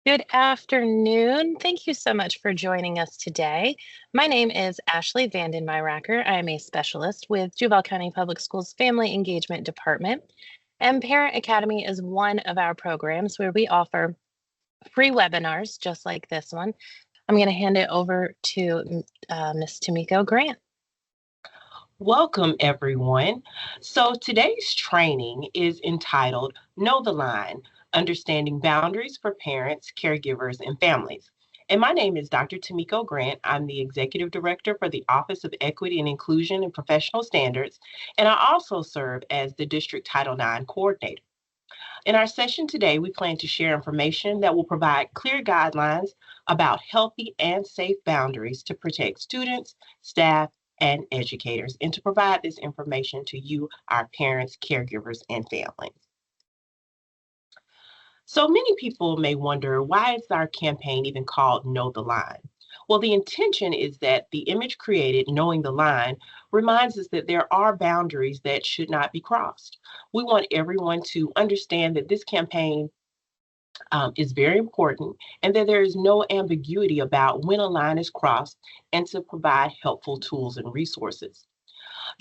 Good afternoon. Thank you so much for joining us today. My name is Ashley Vandenmyracker. I am a specialist with Duval County Public Schools Family Engagement Department. And Parent Academy is one of our programs where we offer free webinars just like this one. I'm going to hand it over to Ms. Tamiko Grant. Welcome, everyone. So today's training is entitled Know the Line, Understanding Boundaries for Parents, Caregivers, and Families. And my name is Dr. Tamiko Grant. I'm the Executive Director for the Office of Equity and Inclusion and Professional Standards, and I also serve as the District Title IX Coordinator. In our session today, we plan to share information that will provide clear guidelines about healthy and safe boundaries to protect students, staff, and educators, and to provide this information to you, our parents, caregivers, and families. So many people may wonder, why is our campaign even called Know the Line? Well, the intention is that the image created, Knowing the Line, reminds us that there are boundaries that should not be crossed. We want everyone to understand that this campaign is very important and that there is no ambiguity about when a line is crossed and to provide helpful tools and resources.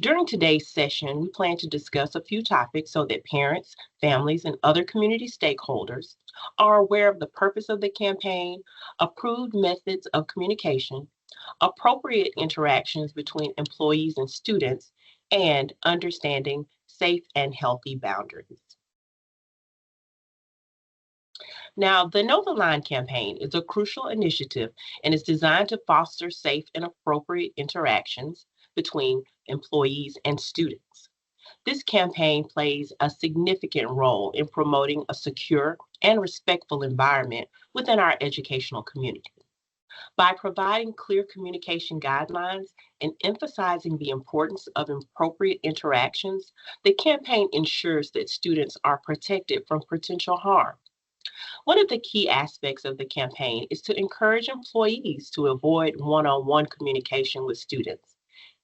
During today's session, we plan to discuss a few topics so that parents, families, and other community stakeholders are aware of the purpose of the campaign, approved methods of communication, appropriate interactions between employees and students, and understanding safe and healthy boundaries. Now, the Know the Line campaign is a crucial initiative and is designed to foster safe and appropriate interactions between employees and students. This campaign plays a significant role in promoting a secure and respectful environment within our educational community. By providing clear communication guidelines and emphasizing the importance of appropriate interactions, the campaign ensures that students are protected from potential harm. One of the key aspects of the campaign is to encourage employees to avoid one-on-one communication with students.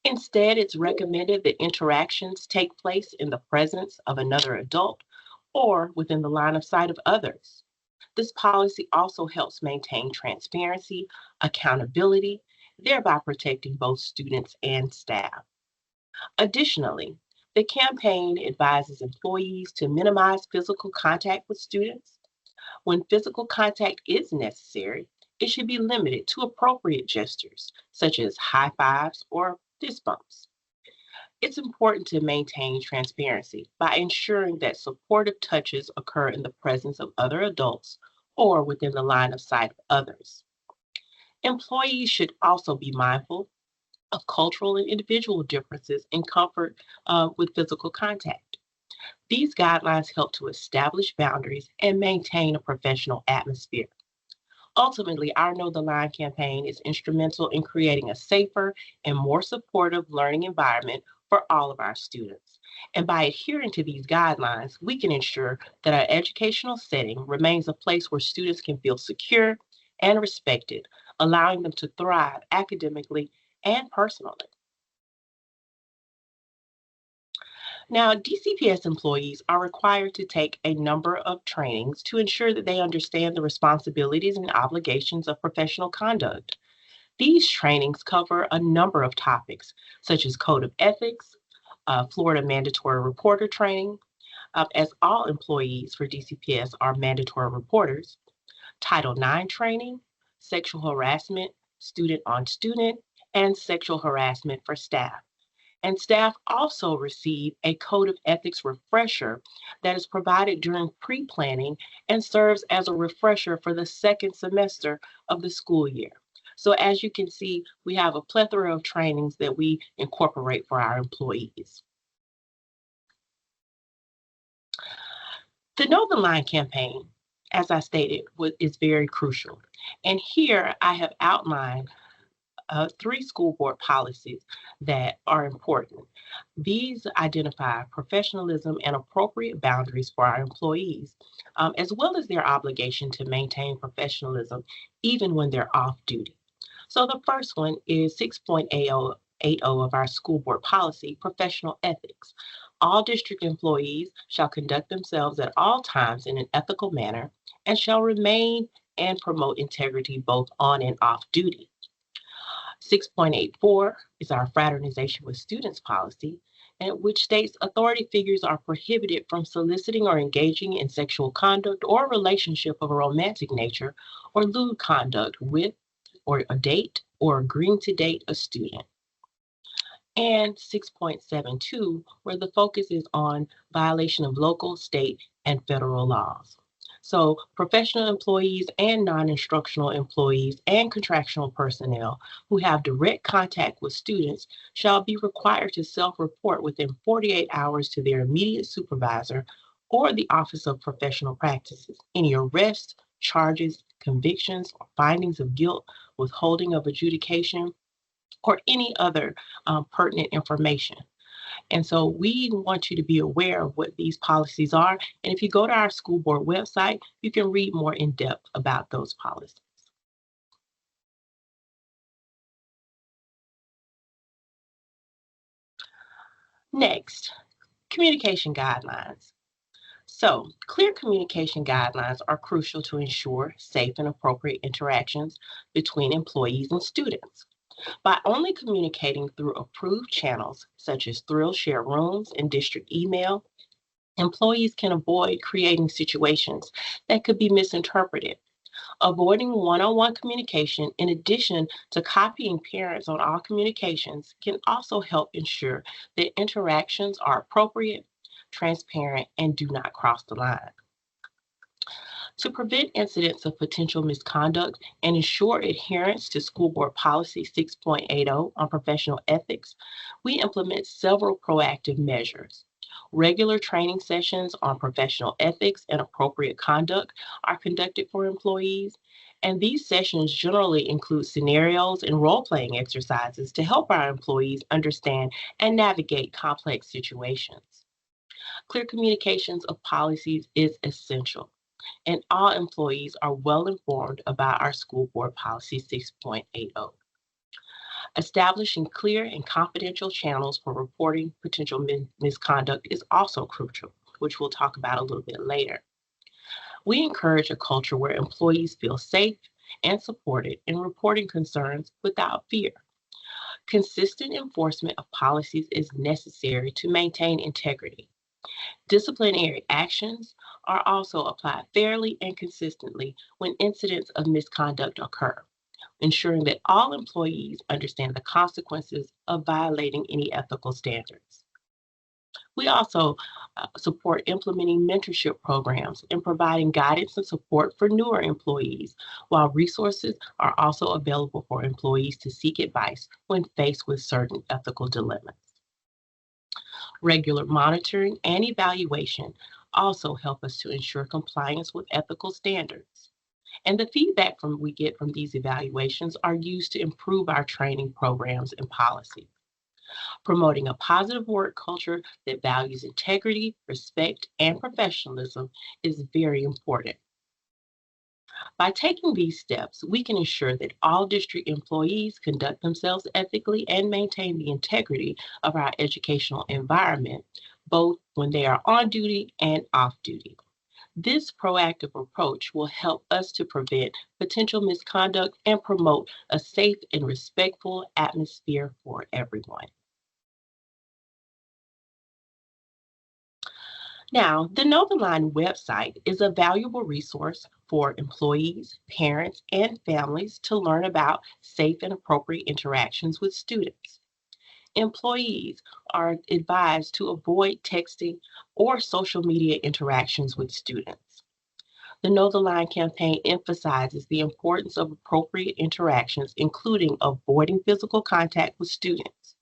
Instead, it's recommended that interactions take place in the presence of another adult or within the line of sight of others. This policy also helps maintain transparency, accountability, thereby protecting both students and staff. Additionally, the campaign advises employees to minimize physical contact with students. When physical contact is necessary, it should be limited to appropriate gestures, such as high fives or fist bumps. It's important to maintain transparency by ensuring that supportive touches occur in the presence of other adults or within the line of sight of others. Employees should also be mindful of cultural and individual differences in comfort with physical contact. These guidelines help to establish boundaries and maintain a professional atmosphere. Ultimately, our Know the Line campaign is instrumental in creating a safer and more supportive learning environment for all of our students. And by adhering to these guidelines, we can ensure that our educational setting remains a place where students can feel secure and respected, allowing them to thrive academically and personally. Now, DCPS employees are required to take a number of trainings to ensure that they understand the responsibilities and obligations of professional conduct. These trainings cover a number of topics, such as Code of Ethics, Florida Mandatory Reporter Training, as all employees for DCPS are mandatory reporters, Title IX training, sexual harassment, student on student, and sexual harassment for staff. And staff also receive a Code of Ethics refresher that is provided during pre-planning and serves as a refresher for the second semester of the school year. So as you can see, we have a plethora of trainings that we incorporate for our employees. The Know the Line campaign, as I stated, is very crucial. And here I have outlined 3 school board policies that are important. These identify professionalism and appropriate boundaries for our employees, as well as their obligation to maintain professionalism even when they're off duty. So the first one is 6.80 of our school board policy, professional ethics. All district employees shall conduct themselves at all times in an ethical manner and shall remain and promote integrity both on and off duty. 6.84 is our fraternization with students policy, and which states authority figures are prohibited from soliciting or engaging in sexual conduct or relationship of a romantic nature or lewd conduct with or a date or agreeing to date a student. And 6.72, where the focus is on violation of local, state, and federal laws. So, professional employees and non instructional employees and contractual personnel who have direct contact with students shall be required to self report within 48 hours to their immediate supervisor or the Office of Professional Practices any arrests, charges, convictions, or findings of guilt, withholding of adjudication, or any other pertinent information. And so we want you to be aware of what these policies are. And if you go to our school board website, you can read more in depth about those policies. Next, communication guidelines. So, clear communication guidelines are crucial to ensure safe and appropriate interactions between employees and students. By only communicating through approved channels such as thrill share rooms and district email, employees can avoid creating situations that could be misinterpreted. Avoiding one on one communication, in addition to copying parents on all communications, can also help ensure that interactions are appropriate, transparent, and do not cross the line. To prevent incidents of potential misconduct and ensure adherence to School Board Policy 6.80 on professional ethics, we implement several proactive measures. Regular training sessions on professional ethics and appropriate conduct are conducted for employees, and these sessions generally include scenarios and role playing exercises to help our employees understand and navigate complex situations. Clear communications of policies is essential, and all employees are well informed about our school board policy 6.80. Establishing clear and confidential channels for reporting potential misconduct is also crucial, which we'll talk about a little bit later. We encourage a culture where employees feel safe and supported in reporting concerns without fear. Consistent enforcement of policies is necessary to maintain integrity. Disciplinary actions are also applied fairly and consistently when incidents of misconduct occur, ensuring that all employees understand the consequences of violating any ethical standards. We also support implementing mentorship programs and providing guidance and support for newer employees, while resources are also available for employees to seek advice when faced with certain ethical dilemmas. Regular monitoring and evaluation also help us to ensure compliance with ethical standards. And the feedback we get from these evaluations are used to improve our training programs and policies. Promoting a positive work culture that values integrity, respect, and professionalism is very important. By taking these steps, we can ensure that all district employees conduct themselves ethically and maintain the integrity of our educational environment, both when they are on duty and off duty. This proactive approach will help us to prevent potential misconduct and promote a safe and respectful atmosphere for everyone. Now, the Know the Line website is a valuable resource for employees, parents, and families to learn about safe and appropriate interactions with students. Employees are advised to avoid texting or social media interactions with students. The Know the Line campaign emphasizes the importance of appropriate interactions, including avoiding physical contact with students.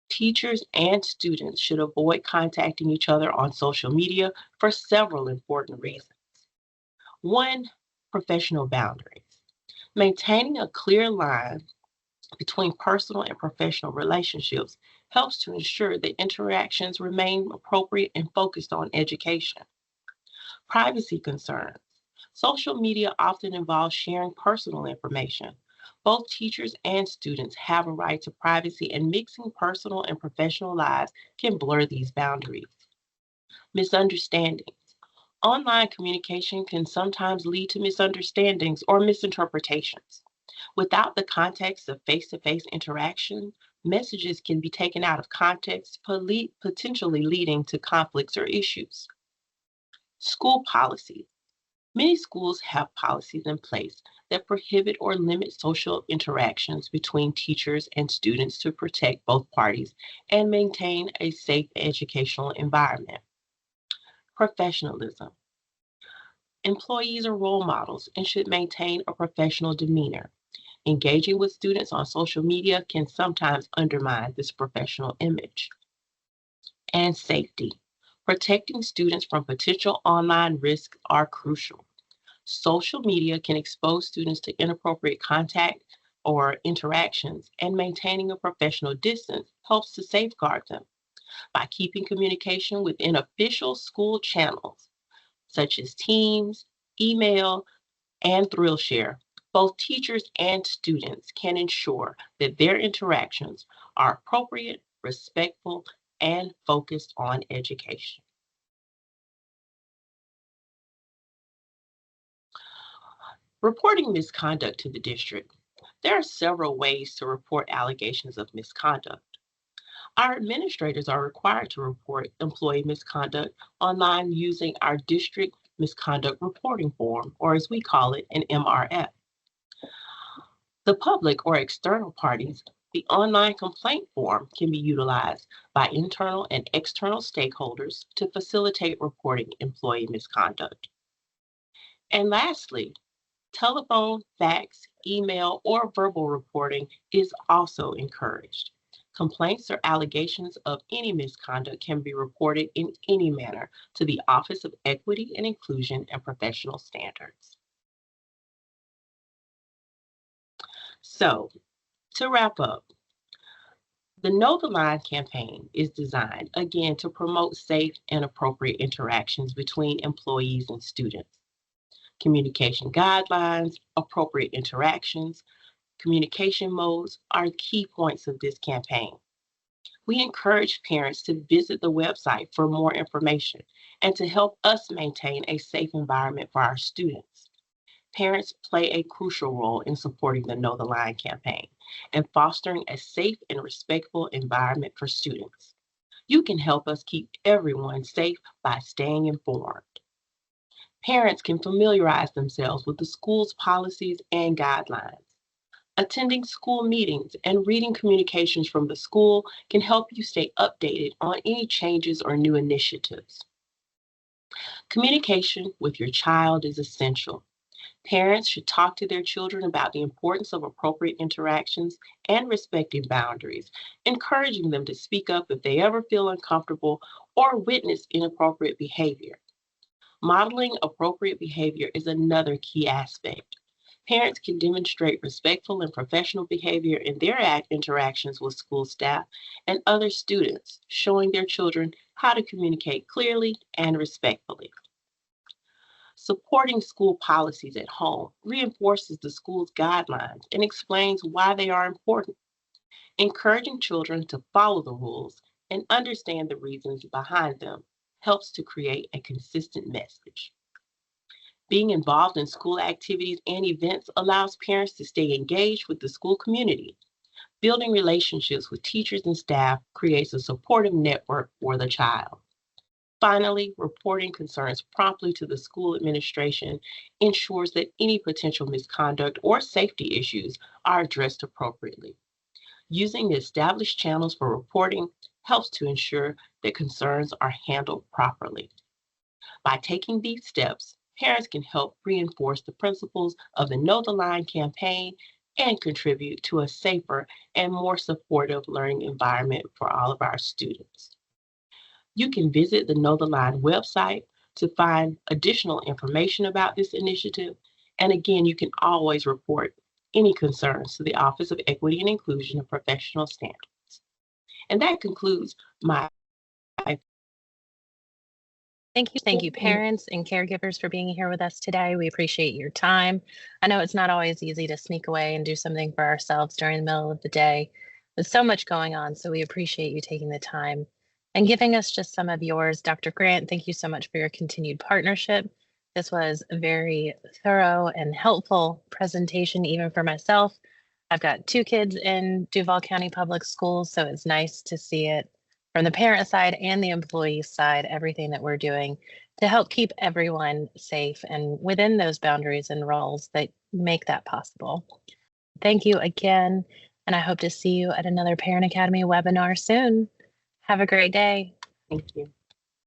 Teachers and students should avoid contacting each other on social media for several important reasons. One, professional boundaries. Maintaining a clear line between personal and professional relationships helps to ensure that interactions remain appropriate and focused on education. Privacy concerns. Social media often involves sharing personal information. Both teachers and students have a right to privacy, and mixing personal and professional lives can blur these boundaries. Misunderstandings. Online communication can sometimes lead to misunderstandings or misinterpretations. Without the context of face to face interaction, messages can be taken out of context, potentially leading to conflicts or issues. School policies. Many schools have policies in place that prohibit or limit social interactions between teachers and students to protect both parties and maintain a safe educational environment. Professionalism. Employees are role models and should maintain a professional demeanor. Engaging with students on social media can sometimes undermine this professional image. And safety. Protecting students from potential online risks are crucial. Social media can expose students to inappropriate contact or interactions, and maintaining a professional distance helps to safeguard them by keeping communication within official school channels, such as Teams, email, and ThrillShare. Both teachers and students can ensure that their interactions are appropriate, respectful, and focused on education. Reporting misconduct to the district. There are several ways to report allegations of misconduct. Our administrators are required to report employee misconduct online using our district misconduct reporting form, or as we call it, an MRF. The public or external parties, the online complaint form can be utilized by internal and external stakeholders to facilitate reporting employee misconduct. And lastly, telephone, fax, email, or verbal reporting is also encouraged. Complaints or allegations of any misconduct can be reported in any manner to the Office of Equity and Inclusion and Professional Standards. So, to wrap up, the Know the Line campaign is designed, again, to promote safe and appropriate interactions between employees and students. Communication guidelines, appropriate interactions, communication modes are key points of this campaign. We encourage parents to visit the website for more information and to help us maintain a safe environment for our students. Parents play a crucial role in supporting the Know the Line campaign and fostering a safe and respectful environment for students. You can help us keep everyone safe by staying informed. Parents can familiarize themselves with the school's policies and guidelines. Attending school meetings and reading communications from the school can help you stay updated on any changes or new initiatives. Communication with your child is essential. Parents should talk to their children about the importance of appropriate interactions and respecting boundaries, encouraging them to speak up if they ever feel uncomfortable or witness inappropriate behavior. Modeling appropriate behavior is another key aspect. Parents can demonstrate respectful and professional behavior in their interactions with school staff and other students, showing their children how to communicate clearly and respectfully. Supporting school policies at home reinforces the school's guidelines and explains why they are important. Encouraging children to follow the rules and understand the reasons behind them helps to create a consistent message. Being involved in school activities and events allows parents to stay engaged with the school community. Building relationships with teachers and staff creates a supportive network for the child. Finally, reporting concerns promptly to the school administration ensures that any potential misconduct or safety issues are addressed appropriately. Using the established channels for reporting helps to ensure that concerns are handled properly. By taking these steps, parents can help reinforce the principles of the Know the Line campaign and contribute to a safer and more supportive learning environment for all of our students. You can visit the Know the Line website to find additional information about this initiative. And again, you can always report any concerns to the Office of Equity and Inclusion and Professional Standards. And that concludes my Thank you, parents and caregivers, for being here with us today. We appreciate your time. I know it's not always easy to sneak away and do something for ourselves during the middle of the day with so much going on. So we appreciate you taking the time and giving us just some of yours. Dr. Grant, thank you so much for your continued partnership. This was a very thorough and helpful presentation, even for myself. I've got 2 kids in Duval County Public Schools, so it's nice to see it from the parent side and the employee side, everything that we're doing to help keep everyone safe and within those boundaries and roles that make that possible. Thank you again, and I hope to see you at another Parent Academy webinar soon. Have a great day. Thank you.